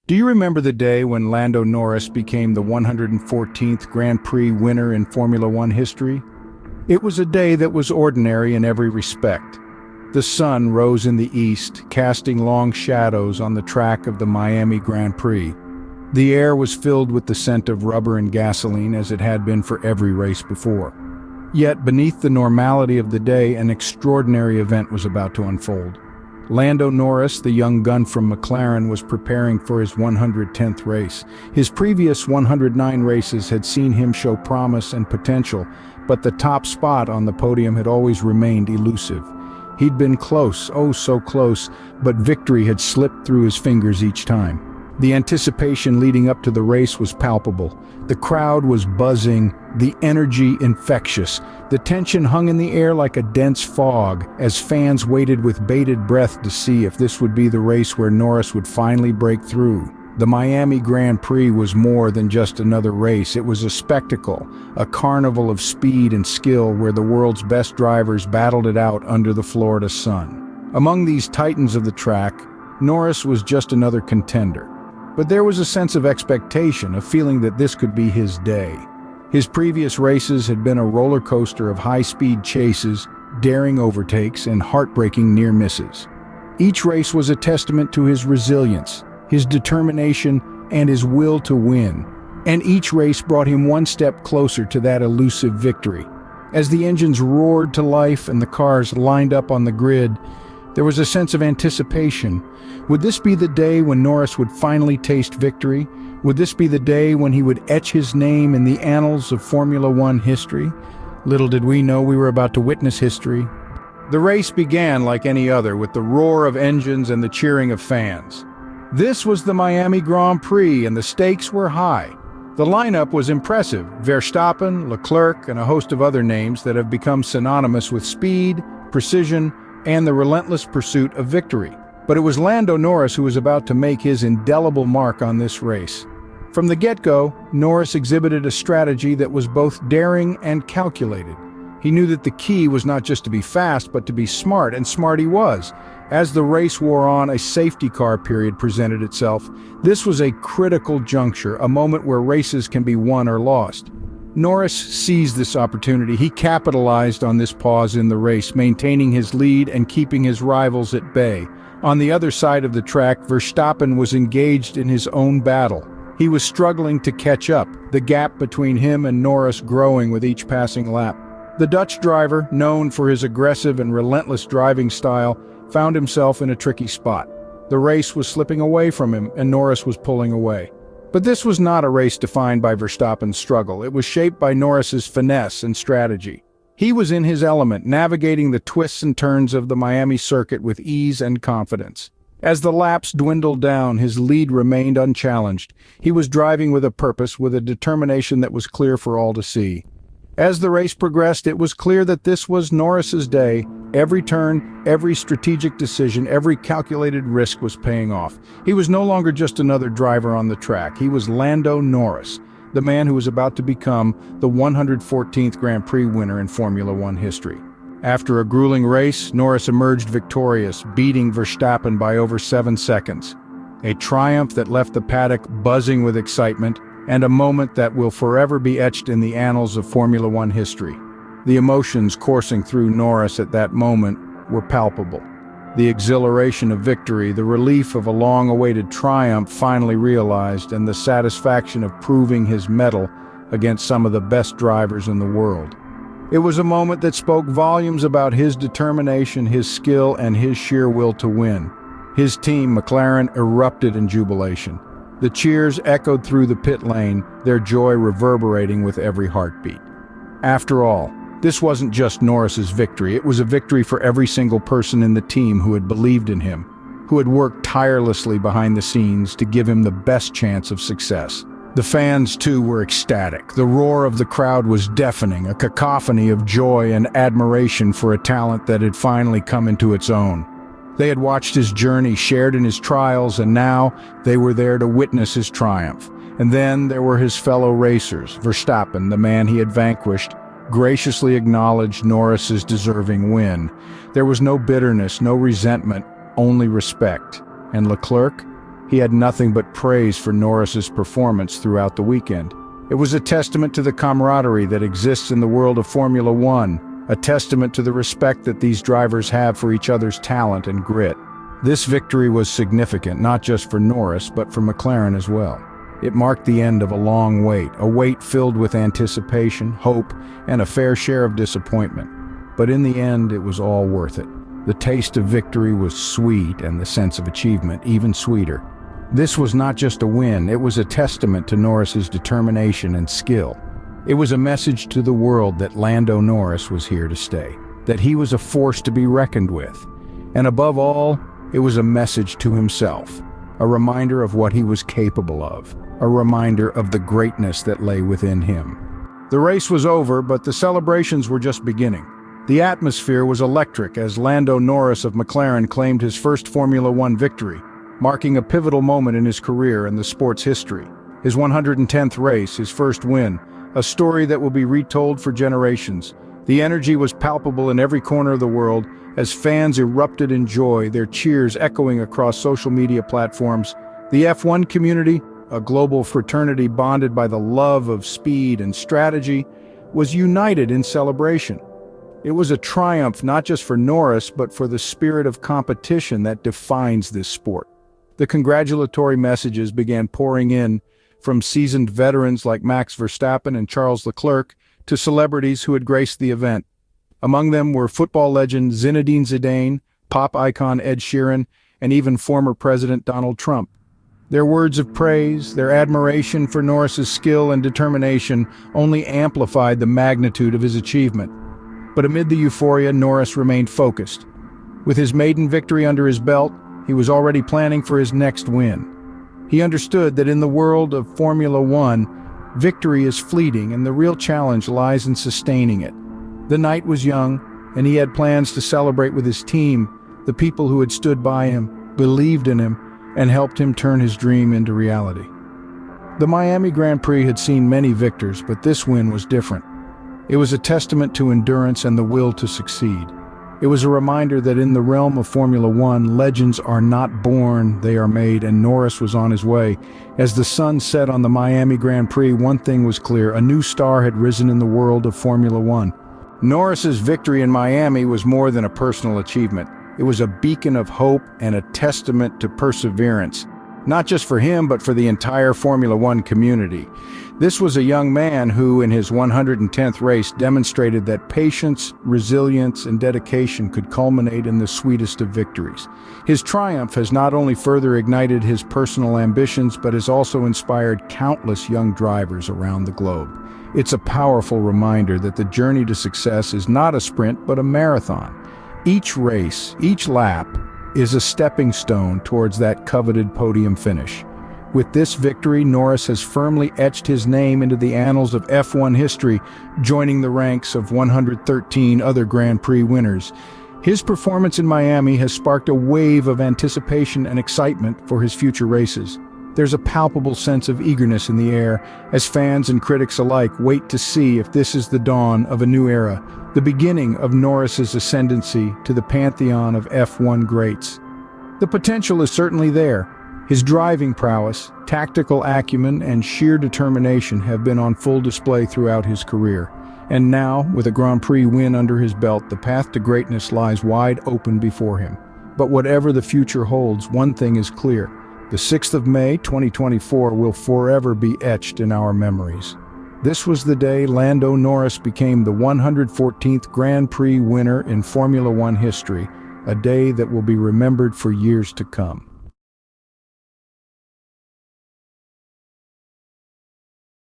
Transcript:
Do you remember the day when Lando Norris became the 114th Grand Prix winner in Formula One history? It was a day that was ordinary in every respect. The sun rose in the east, casting long shadows on the track of the Miami Grand Prix. The air was filled with the scent of rubber and gasoline, as it had been for every race before. Yet, beneath the normality of the day, an extraordinary event was about to unfold. Lando Norris, the young gun from McLaren, was preparing for his 110th race. His previous 109 races had seen him show promise and potential, but the top spot on the podium had always remained elusive. He'd been close, oh so close, but victory had slipped through his fingers each time. The anticipation leading up to the race was palpable. The crowd was buzzing, the energy infectious. The tension hung in the air like a dense fog as fans waited with bated breath to see if this would be the race where Norris would finally break through. The Miami Grand Prix was more than just another race. It was a spectacle, a carnival of speed and skill where the world's best drivers battled it out under the Florida sun. Among these titans of the track, Norris was just another contender. But there was a sense of expectation, a feeling that this could be his day. His previous races had been a roller coaster of high-speed chases, daring overtakes, and heartbreaking near misses. Each race was a testament to his resilience, his determination, and his will to win. And each race brought him one step closer to that elusive victory. As the engines roared to life and the cars lined up on the grid, there was a sense of anticipation. Would this be the day when Norris would finally taste victory? Would this be the day when he would etch his name in the annals of Formula One history? Little did we know we were about to witness history. The race began like any other, with the roar of engines and the cheering of fans. This was the Miami Grand Prix, and the stakes were high. The lineup was impressive: Verstappen, Leclerc, and a host of other names that have become synonymous with speed, precision, and the relentless pursuit of victory. But it was Lando Norris who was about to make his indelible mark on this race. From the get-go, Norris exhibited a strategy that was both daring and calculated. He knew that the key was not just to be fast, but to be smart, and smart he was. As the race wore on, a safety car period presented itself. This was a critical juncture, a moment where races can be won or lost. Norris seized this opportunity. He capitalized on this pause in the race, maintaining his lead and keeping his rivals at bay. On the other side of the track, Verstappen was engaged in his own battle. He was struggling to catch up, the gap between him and Norris growing with each passing lap. The Dutch driver, known for his aggressive and relentless driving style, found himself in a tricky spot. The race was slipping away from him, and Norris was pulling away. But this was not a race defined by Verstappen's struggle. It was shaped by Norris's finesse and strategy. He was in his element, navigating the twists and turns of the Miami circuit with ease and confidence. As the laps dwindled down, his lead remained unchallenged. He was driving with a purpose, with a determination that was clear for all to see. As the race progressed, it was clear that this was Norris's day. Every turn, every strategic decision, every calculated risk was paying off. He was no longer just another driver on the track. He was Lando Norris, the man who was about to become the 114th Grand Prix winner in Formula One history. After a grueling race, Norris emerged victorious, beating Verstappen by over 7 seconds. A triumph that left the paddock buzzing with excitement, and a moment that will forever be etched in the annals of Formula One history. The emotions coursing through Norris at that moment were palpable. The exhilaration of victory, the relief of a long-awaited triumph finally realized, and the satisfaction of proving his mettle against some of the best drivers in the world. It was a moment that spoke volumes about his determination, his skill, and his sheer will to win. His team, McLaren, erupted in jubilation. The cheers echoed through the pit lane, their joy reverberating with every heartbeat. After all, this wasn't just Norris's victory. It was a victory for every single person in the team who had believed in him, who had worked tirelessly behind the scenes to give him the best chance of success. The fans, too, were ecstatic. The roar of the crowd was deafening, a cacophony of joy and admiration for a talent that had finally come into its own. They had watched his journey, shared in his trials, and now they were there to witness his triumph. And then there were his fellow racers. Verstappen, the man he had vanquished, graciously acknowledged Norris's deserving win. There was no bitterness, no resentment, only respect. And Leclerc? he had nothing but praise for Norris's performance throughout the weekend. It was a testament to the camaraderie that exists in the world of Formula One, a testament to the respect that these drivers have for each other's talent and grit. This victory was significant not just for Norris, but for McLaren as well. It marked the end of a long wait, a wait filled with anticipation, hope, and a fair share of disappointment. But in the end, it was all worth it. The taste of victory was sweet, and the sense of achievement even sweeter. This was not just a win, it was a testament to Norris's determination and skill. It was a message to the world that Lando Norris was here to stay, that he was a force to be reckoned with. And above all, it was a message to himself, a reminder of what he was capable of, a reminder of the greatness that lay within him. The race was over, but the celebrations were just beginning. The atmosphere was electric as Lando Norris of McLaren claimed his first Formula One victory, marking a pivotal moment in his career and the sport's history. His 110th race, his first win, a story that will be retold for generations. The energy was palpable in every corner of the world as fans erupted in joy, their cheers echoing across social media platforms. The F1 community, a global fraternity bonded by the love of speed and strategy, was united in celebration. It was a triumph not just for Norris, but for the spirit of competition that defines this sport. The congratulatory messages began pouring in, from seasoned veterans like Max Verstappen and Charles Leclerc to celebrities who had graced the event. Among them were football legend Zinedine Zidane, pop icon Ed Sheeran, and even former President Donald Trump. Their words of praise, their admiration for Norris's skill and determination only amplified the magnitude of his achievement. But amid the euphoria, Norris remained focused. With his maiden victory under his belt, he was already planning for his next win. He understood that in the world of Formula One, victory is fleeting and the real challenge lies in sustaining it. The night was young, and he had plans to celebrate with his team, the people who had stood by him, believed in him, and helped him turn his dream into reality. The Miami Grand Prix had seen many victors, but this win was different. It was a testament to endurance and the will to succeed. It was a reminder that in the realm of Formula One, legends are not born, they are made, and Norris was on his way. As the sun set on the Miami Grand Prix, one thing was clear: a new star had risen in the world of Formula One. Norris's victory in Miami was more than a personal achievement. It was a beacon of hope and a testament to perseverance, not just for him, but for the entire Formula One community. This was a young man who, in his 110th race, demonstrated that patience, resilience, and dedication could culminate in the sweetest of victories. His triumph has not only further ignited his personal ambitions, but has also inspired countless young drivers around the globe. It's a powerful reminder that the journey to success is not a sprint, but a marathon. Each race, each lap, is a stepping stone towards that coveted podium finish. With this victory, Norris has firmly etched his name into the annals of F1 history, joining the ranks of 113 other Grand Prix winners. His performance in Miami has sparked a wave of anticipation and excitement for his future races. There's a palpable sense of eagerness in the air as fans and critics alike wait to see if this is the dawn of a new era, the beginning of Norris's ascendancy to the pantheon of F1 greats. The potential is certainly there. His driving prowess, tactical acumen, and sheer determination have been on full display throughout his career. And now, with a Grand Prix win under his belt, the path to greatness lies wide open before him. But whatever the future holds, one thing is clear: the 6th of May, 2024 will forever be etched in our memories. This was the day Lando Norris became the 114th Grand Prix winner in Formula One history, a day that will be remembered for years to come.